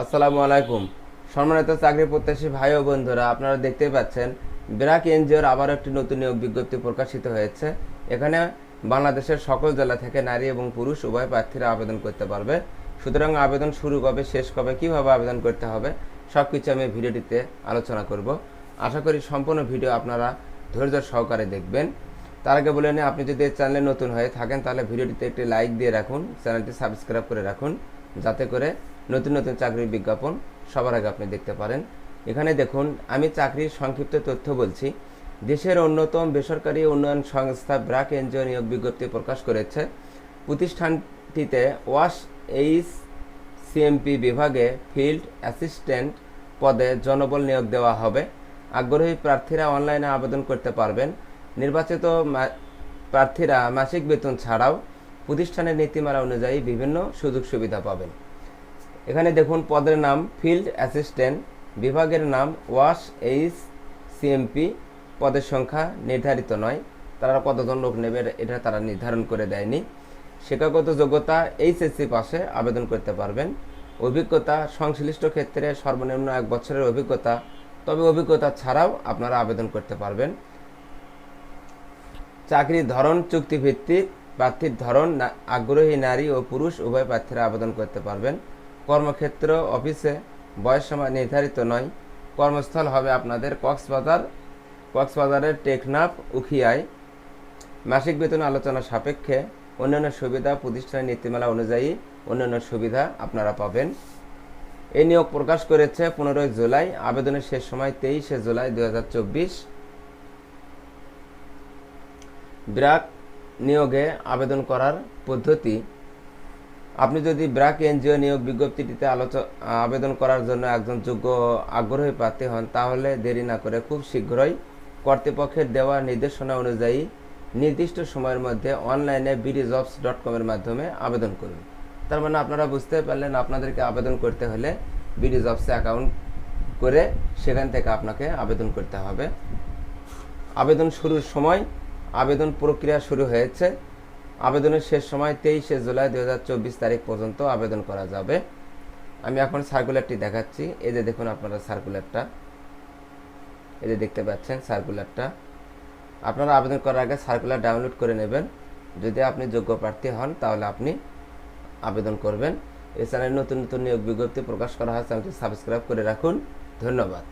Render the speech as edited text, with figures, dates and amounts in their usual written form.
আসসালামু আলাইকুম। সম্মানিত চাকরি প্রত্যাশী ভাই ও বন্ধুরা, আপনারা দেখতেই পাচ্ছেন ব্র্যাক এনজিওর আবার একটি নতুন নিয়োগ বিজ্ঞপ্তি প্রকাশিত হয়েছে। এখানে বাংলাদেশের সকল জেলা থেকে নারী এবং পুরুষ উভয় প্রার্থীরা আবেদন করতে পারবে। সুতরাং আবেদন শুরু কবে, শেষ কবে, কীভাবে আবেদন করতে হবে সব কিছু আমি ভিডিওটিতে আলোচনা করব। আশা করি সম্পূর্ণ ভিডিও আপনারা ধৈর্য সহকারে দেখবেন। তার আগে বলে নিই, আপনি যদি এই চ্যানেলে নতুন হয়ে থাকেন তাহলে ভিডিওটিতে একটি লাইক দিয়ে রাখুন, চ্যানেলটি সাবস্ক্রাইব করে রাখুন, যাতে করে নতুন নতুন চাকরির বিজ্ঞাপন সবার আগে আপনি দেখতে পারেন। এখানে দেখুন, আমি চাকরির সংক্ষিপ্ত তথ্য বলছি। দেশের অন্যতম বেসরকারি উন্নয়ন সংস্থা ব্র্যাক এনজিও নিয়োগ বিজ্ঞপ্তি প্রকাশ করেছে। প্রতিষ্ঠানটিতে ওয়াশ এইচ সিএমপি বিভাগে ফিল্ড অ্যাসিস্ট্যান্ট পদে জনবল নিয়োগ দেওয়া হবে। আগ্রহী প্রার্থীরা অনলাইনে আবেদন করতে পারবেন। নির্বাচিত প্রার্থীরা মাসিক বেতন ছাড়াও প্রতিষ্ঠানের নীতিমালা অনুযায়ী বিভিন্ন সুযোগ সুবিধা পাবেন। এখানে দেখুন, পদের নাম ফিল্ড অ্যাসিস্ট্যান্ট, বিভাগের নাম ওয়াশ এইচ সিএমপি, পদের সংখ্যা নির্ধারিত নয়। তারা কতজন লোক নেবে এটা তারা নির্ধারণ করে দেয়নি। শিক্ষাগত যোগ্যতা এইচএসসি পাশে আবেদন করতে পারবেন। অভিজ্ঞতা সংশ্লিষ্ট ক্ষেত্রে সর্বনিম্ন 1 বছরের অভিজ্ঞতা, তবে অভিজ্ঞতা ছাড়াও আপনারা আবেদন করতে পারবেন। চাকরির ধরন চুক্তিভিত্তিক, প্রার্থীর ধরন আগ্রহী নারী ও পুরুষ উভয় প্রার্থীরা আবেদন করতে পারবেন। কর্মক্ষেত্র অফিসে, বয়সসীমা নির্ধারিত নয়। কর্মস্থল হবে আপনাদের কক্সবাজারের টেকনাফ উখিয়ায়। মাসিক বেতন আলোচনা সাপেক্ষে। অন্যান্য সুবিধা প্রতিষ্ঠানের নীতিমালা অনুযায়ী অন্যান্য সুবিধা আপনারা পাবেন। এই নিয়োগ প্রকাশ করেছে 15 জুলাই। আবেদনের শেষ সময় 23 জুলাই 2024। ব্র্যাক নিয়োগে আবেদন করার পদ্ধতি। আপনি যদি ব্র্যাক এনজিও নিয়োগ বিজ্ঞপ্তিটিতে আবেদন করার জন্য একজন যোগ্য আগ্রহী প্রার্থী হন, তাহলে দেরি না করে খুব শীঘ্রই কর্তৃপক্ষের দেওয়া নির্দেশনা অনুযায়ী নির্দিষ্ট সময়ের মধ্যে অনলাইনে bdjobs.com এর মাধ্যমে আবেদন করুন। তার মানে আপনারা বুঝতে পারলেন, আপনাদেরকে আবেদন করতে হলে bdjobs অ্যাকাউন্ট করে সেখান থেকে আপনাকে আবেদন করতে হবে। আবেদন শুরুর সময়, আবেদন প্রক্রিয়া শুরু হয়েছে। আবেদনের শেষ সময় 23 জুলাই 2024 তারিখ পর্যন্ত আবেদন করা যাবে। আমি এখন সার্কুলারটি দেখাচ্ছি। এই যে দেখুন আপনারা সার্কুলারটা, এই যে দেখতে পাচ্ছেন সার্কুলারটা। আপনারা আবেদন করার আগে সার্কুলার ডাউনলোড করে নেবেন। যদি আপনি যোগ্য প্রার্থী হন তাহলে আপনি আবেদন করবেন। এই চ্যানেলে নতুন নতুন নিয়োগ বিজ্ঞপ্তি প্রকাশ করা হয়, চ্যানেলটি সাবস্ক্রাইব করে রাখুন। ধন্যবাদ।